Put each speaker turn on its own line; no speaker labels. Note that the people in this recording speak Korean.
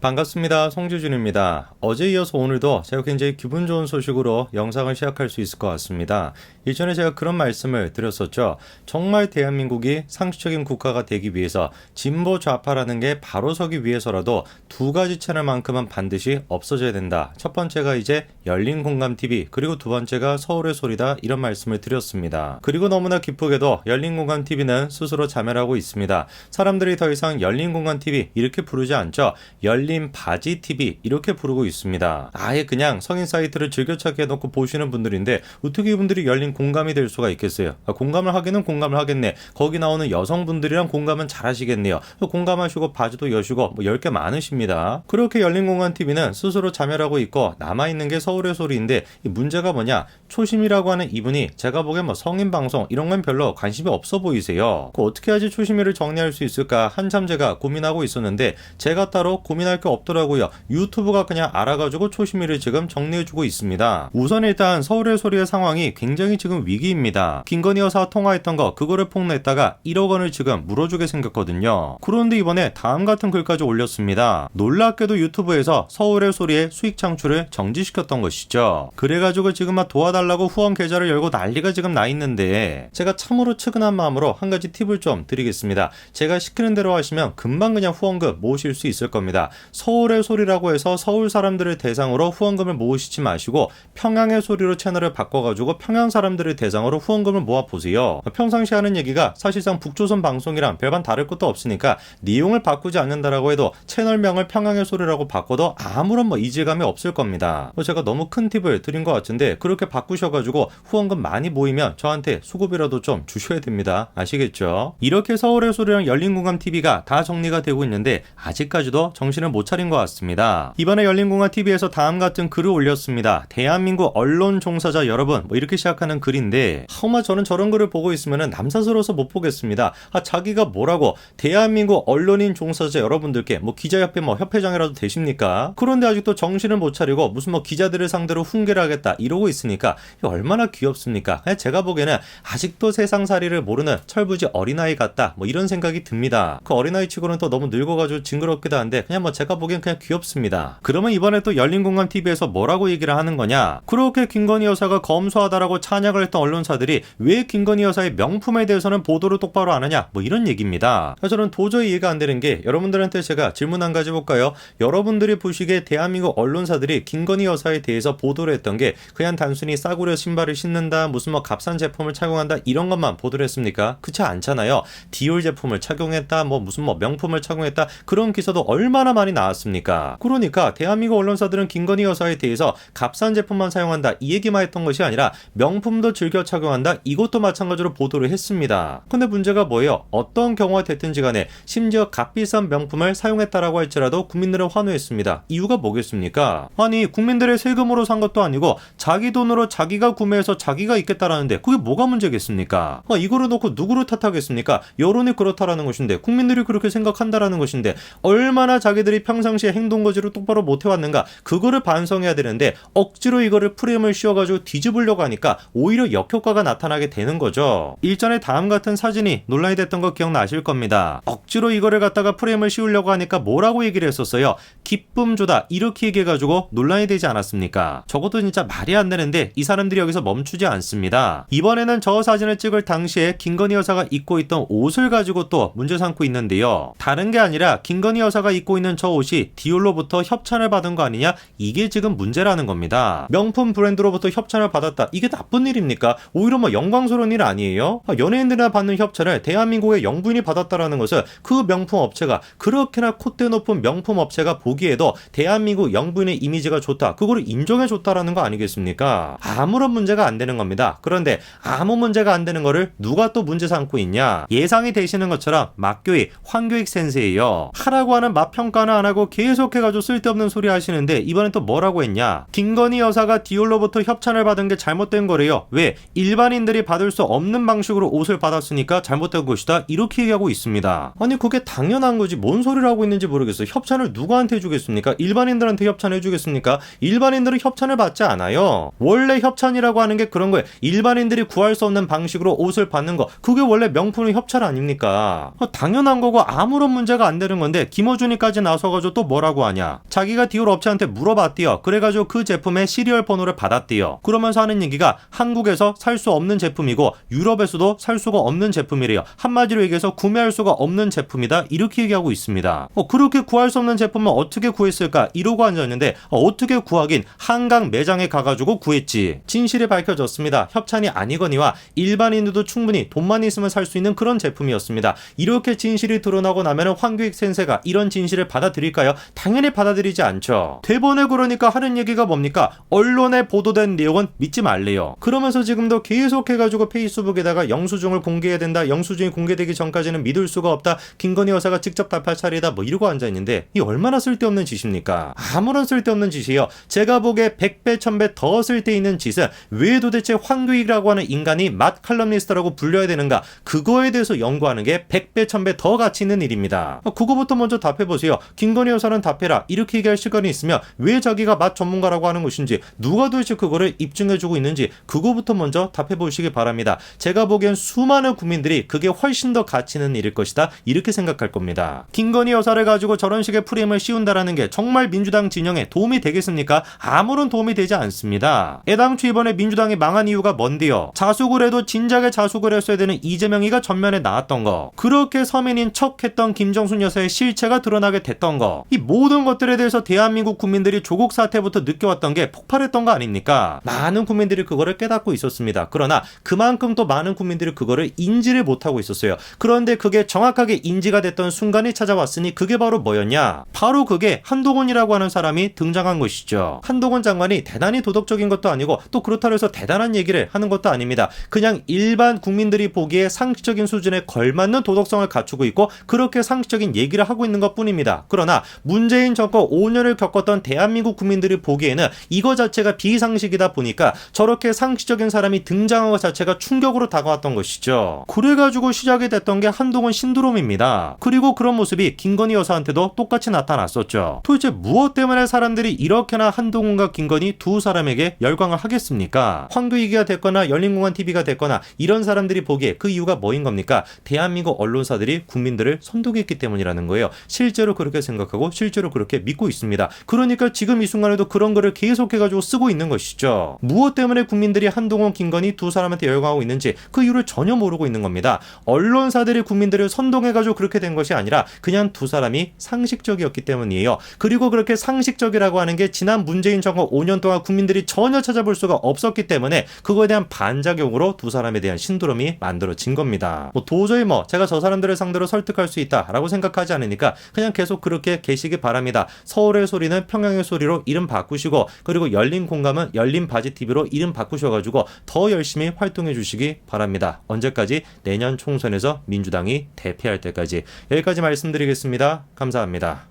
반갑습니다. 송주준입니다. 어제 이어서 오늘도 제가 굉장히 기분 좋은 소식으로 영상을 시작할 수 있을 것 같습니다. 이전에 제가 그런 말씀을 드렸었죠. 정말 대한민국이 상식적인 국가가 되기 위해서 진보 좌파라는 게 바로 서기 위해서라도 두 가지 채널만큼은 반드시 없어져야 된다. 첫 번째가 이제 열린공감TV, 그리고 두 번째가 서울의 소리다, 이런 말씀을 드렸습니다. 그리고 너무나 기쁘게도 열린공감TV는 스스로 자멸하고 있습니다. 사람들이 더 이상 열린공감TV 이렇게 부르지 않죠. 열린바지TV 이렇게 부르고 있습니다. 아예 그냥 성인 사이트를 즐겨찾기 해놓고 보시는 분들인데 어떻게 이분들이 열린 공감이 될 수가 있겠어요. 공감을 하기는 공감을 하겠네. 거기 나오는 여성분들이랑 공감은 잘 하시겠네요. 공감하시고 바지도 여시고 10개 많으십니다. 그렇게 열린공감TV는 스스로 자멸하고 있고 남아있는 게 서울의 소리인데, 이 문제가 뭐냐, 초심이라고 하는 이분이 제가 보기엔 성인방송 이런 건 별로 관심이 없어 보이세요. 어떻게 해야지 초심이를 정리할 수 있을까 한참 제가 고민하고 있었는데 제가 따로 고민할 게 없더라고요. 유튜브가 그냥 알아가지고 초심이를 지금 정리해주고 있습니다. 우선 일단 서울의 소리의 상황이 굉장히 지금 위기입니다. 김건희 여사 통화했던 거 그거를 폭로했다가 1억 원을 지금 물어주게 생겼거든요. 그런데 이번에 다음 같은 글까지 올렸습니다. 놀랍게도 유튜브에서 서울의 소리의 수익 창출을 정지시켰던 것이죠. 그래가지고 지금 막 도와달라고 후원 계좌를 열고 난리가 지금 나 있는데, 제가 참으로 측은한 마음으로 한 가지 팁을 좀 드리겠습니다. 제가 시키는 대로 하시면 금방 그냥 후원금 모으실 수 있을 겁니다. 서울의 소리라고 해서 서울 사람들을 대상으로 후원금을 모으시지 마시고 평양의 소리로 채널을 바꿔가지고 평양 사람들을 대상으로 후원금을 모아보세요. 평상시 하는 얘기가 사실상 북조선 방송이랑 별반 다를 것도 없으니까 내용을 바꾸지 않는다라고 해도 채널명을 평양의 소리라고 바꿔도 아무런 이질감이 없을 겁니다. 제가 너무 큰 팁을 드린 것 같은데 그렇게 바꾸셔가지고 후원금 많이 모이면 저한테 수급이라도 좀 주셔야 됩니다. 아시겠죠? 이렇게 서울의 소리랑 열린공감TV가 다 정리가 되고 있는데 아직까지도 정신을 못 차린 것 같습니다. 이번에 열린공감TV에서 다음 같은 글을 올렸습니다. 대한민국 언론 종사자 여러분, 이렇게 시작하는 글인데, 저는 저런 글을 보고 있으면 남사스러워서 못 보겠습니다. 자기가 뭐라고 대한민국 언론인 종사자 여러분들께 기자협회 협회장이라도 되십니까? 그런데 아직도 정신을 못 차리고 무슨 기자들을 상대로 훈계를 하겠다 이러고 있으니까 얼마나 귀엽습니까? 제가 보기에는 아직도 세상살이를 모르는 철부지 어린아이 같다, 이런 생각이 듭니다. 그 어린아이 치고는 또 너무 늙어가지고 징그럽기도 한데 그냥 제가 보기엔 그냥 귀엽습니다. 그러면 이번에 또 열린공감TV에서 뭐라고 얘기를 하는 거냐, 그렇게 김건희 여사가 검소하다라고 찬양을 했던 언론사들이 왜 김건희 여사의 명품에 대해서는 보도를 똑바로 안 하냐, 이런 얘기입니다. 저는 도저히 이해가 안 되는 게, 여러분들한테 제가 질문 한 가지 볼까요? 여러분들이 보시기에 대한민국 언론사들이 김건희 여사에 대해서 보도를 했던 게 그냥 단순히 싸구려 신발을 신는다, 무슨 값싼 제품을 착용한다 이런 것만 보도를 했습니까? 그렇지 않잖아요. 디올 제품을 착용했다, 무슨 명품을 착용했다, 그런 기사도 얼마나 많이 나왔습니까? 그러니까 대한민국 언론사들은 김건희 여사에 대해서 값싼 제품만 사용한다 이 얘기만 했던 것이 아니라 명품도 즐겨 착용한다 이것도 마찬가지로 보도를 했습니다. 근데 문제가 뭐예요? 어떤 경우가 됐든지 간에 심지어 값비싼 명품을 사용했다라고 할지라도 국민들은 환호했습니다. 이유가 뭐겠습니까? 아니, 국민들의 세금으로 산 것도 아니고 자기 돈으로 자기가 구매해서 자기가 입겠다라는데 그게 뭐가 문제겠습니까? 이거를 놓고 누구를 탓하겠습니까? 여론이 그렇다라는 것인데, 국민들이 그렇게 생각한다라는 것인데 얼마나 자기들이 평상시에 행동거지를 똑바로 못해왔는가, 그거를 반성해야 되는데 억지로 이거를 프레임을 씌워가지고 뒤집으려고 하니까 오히려 역효과가 나타나게 되는 거죠. 일전에 다음 같은 사진이 논란이 됐던 거 기억나실 겁니다. 억지로 이거를 갖다가 프레임을 씌우려고 하니까 뭐라고 얘기를 했었어요? 기쁨조다 이렇게 얘기해가지고 논란이 되지 않았습니까? 저것도 진짜 말이 안 되는데 이 사람들이 여기서 멈추지 않습니다. 이번에는 저 사진을 찍을 당시에 김건희 여사가 입고 있던 옷을 가지고 또 문제 삼고 있는데요. 다른 게 아니라 김건희 여사가 입고 있는 저 옷이 디올로부터 협찬을 받은 거 아니냐, 이게 지금 문제라는 겁니다. 명품 브랜드로부터 협찬을 받았다, 이게 나쁜 일입니까? 오히려 영광스러운 일 아니에요? 연예인들이나 받는 협찬을 대한민국의 영부인이 받았다라는 것은 그 명품 업체가, 그렇게나 콧대 높은 명품 업체가 보기에도 대한민국 영부인의 이미지가 좋다, 그거를 인정해줬다라는 거 아니겠습니까? 아무런 문제가 안 되는 겁니다. 그런데 아무 문제가 안 되는 거를 누가 또 문제 삼고 있냐, 예상이 되시는 것처럼 막교익, 황교익 센세예요. 하라고 하는 맛평가는 안 하고 계속해가지고 쓸데없는 소리 하시는데 이번엔 또 뭐라고 했냐, 김건희 여사가 디올로부터 협찬을 받은 게 잘못된 거래요. 왜? 일반인들이 받을 수 없는 방식으로 옷을 받았으니까 잘못된 것이다, 이렇게 얘기하고 있습니다. 아니, 그게 당연한 거지 뭔 소리를 하고 있는지 모르겠어요. 협찬을 누구한테 주겠어요? 해주겠습니까? 일반인들한테 협찬해주겠습니까? 일반인들은 협찬을 받지 않아요. 원래 협찬이라고 하는 게 그런 거예요. 일반인들이 구할 수 없는 방식으로 옷을 받는 거, 그게 원래 명품의 협찬 아닙니까? 당연한 거고 아무런 문제가 안 되는 건데 김어준이까지 나서가지고 또 뭐라고 하냐? 자기가 디올 업체한테 물어봤대요. 그래가지고 그 제품의 시리얼 번호를 받았대요. 그러면서 하는 얘기가 한국에서 살 수 없는 제품이고 유럽에서도 살 수가 없는 제품이래요. 한마디로 얘기해서 구매할 수가 없는 제품이다. 이렇게 얘기하고 있습니다. 그렇게 구할 수 없는 제품은 어떻게 구했을까? 이러고 앉았는데 어떻게 구하긴 한강 매장에 가가지고 구했지. 진실이 밝혀졌습니다. 협찬이 아니거니와 일반인들도 충분히 돈만 있으면 살 수 있는 그런 제품이었습니다. 이렇게 진실이 드러나고 나면 황교익 센세가 이런 진실을 받아들일까요? 당연히 받아들이지 않죠. 대본에 그러니까 하는 얘기가 뭡니까? 언론에 보도된 내용은 믿지 말래요. 그러면서 지금도 계속해가지고 페이스북에다가 영수증을 공개해야 된다. 영수증이 공개되기 전까지는 믿을 수가 없다. 김건희 여사가 직접 답할 차례다. 뭐 이러고 앉아있는데 이 얼마나 쓸데없는 짓입니까? 아무런 쓸데없는 짓이에요. 제가 보기에 100배 1000배 더 쓸데있는 짓은 왜 도대체 황교익이라고 하는 인간이 맛 칼럼니스트라고 불려야 되는가? 그거에 대해서 연구하는 게 100배 1000배 더 가치 있는 일입니다. 그거부터 먼저 답해보세요. 김건희 여사는 답해라. 이렇게 얘기할 시간이 있으면 왜 자기가 맛 전문가라고 하는 것인지, 누가 도대체 그거를 입증해주고 있는지 그거부터 먼저 답해보시기 바랍니다. 제가 보기엔 수많은 국민들이 그게 훨씬 더 가치 있는 일일 것이다. 이렇게 생각할 겁니다. 김건희 여사를 가지고 저런 식의 프레임을 씌운다라는 게 정말 민주당 진영에 도움이 되겠습니까? 아무런 도움이 되지 않습니다. 애당초 이번에 민주당이 망한 이유가 뭔데요? 자숙을 해도 진작에 자숙을 했어야 되는 이재명이가 전면에 나왔던 거, 그렇게 서민인 척했던 김정순 여사의 실체가 드러나게 됐던 거, 이 모든 것들에 대해서 대한민국 국민들이 조국 사태부터 느껴왔던 게 폭발했던 거 아닙니까? 많은 국민들이 그거를 깨닫고 있었습니다. 그러나 그만큼 또 많은 국민들이 그거를 인지를 못하고 있었어요. 그런데 그게 정확하게 인지가 됐던 순간이 찾아왔으니 그게 바로 뭐였냐? 바로 그게 한동훈이라고 하는 사람이 등장한 것이죠. 한동훈 장관이 대단히 도덕적인 것도 아니고 또 그렇다고 해서 대단한 얘기를 하는 것도 아닙니다. 그냥 일반 국민들이 보기에 상식적인 수준에 걸맞는 도덕성을 갖추고 있고 그렇게 상식적인 얘기를 하고 있는 것 뿐입니다. 그러나 문재인 정권 5년을 겪었던 대한민국 국민들이 보기에는 이거 자체가 비상식이다 보니까 저렇게 상식적인 사람이 등장한 것 자체가 충격으로 다가왔던 것이죠. 그래가지고 시작이 됐던 게 한동훈 신드롬입니다. 그리고 그런 모습이 김건희 여사한테도 똑같이 나타났었죠. 도대체 무엇 때문에 사람들이 이렇게나 한동훈과 김건희 두 사람에게 열광을 하겠습니까? 황교익이가 됐거나 열린공원TV가 됐거나 이런 사람들이 보기에 그 이유가 뭐인 겁니까? 대한민국 언론사들이 국민들을 선동했기 때문이라는 거예요. 실제로 그렇게 생각하고 실제로 그렇게 믿고 있습니다. 그러니까 지금 이 순간에도 그런 거를 계속해가지고 쓰고 있는 것이죠. 무엇 때문에 국민들이 한동훈, 김건희 두 사람한테 열광하고 있는지 그 이유를 전혀 모르고 있는 겁니다. 언론사들이 국민들을 선동해가지고 그렇게 된 것이 아니라 그냥 두 사람이 상식적이었기 때문이에요. 그리고 그렇게 상식적이라고 하는 게 지난 문재인 정권 5년 동안 국민들이 전혀 찾아볼 수가 없었기 때문에 그거에 대한 반작용으로 두 사람에 대한 신드롬이 만들어진 겁니다. 도저히 제가 저 사람들을 상대로 설득할 수 있다라고 생각하지 않으니까 그냥 계속 그렇게 계시기 바랍니다. 서울의 소리는 평양의 소리로 이름 바꾸시고, 그리고 열린 공감은 열린 바지 TV로 이름 바꾸셔가지고 더 열심히 활동해 주시기 바랍니다. 언제까지? 내년 총선에서 민주당이 대패할 때까지. 여기까지 말씀드리겠습니다. 감사합니다.